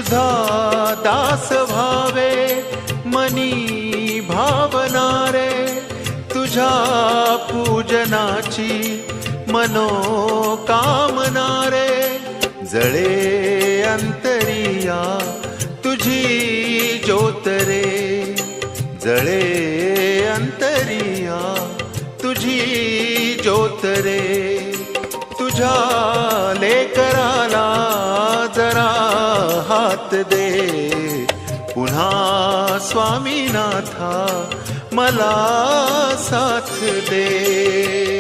तुझा दास व्हावे मनी भावनारे, तुझ्या पूजनाची मनोकामना रे, जळे अंतरिया तुझी ज्योत रे, जळे अंतरिया तुझी ज्योत रे. तुझ्या लेकराला जरा हात दे, पुन्हा स्वामीनाथा मला साथ दे.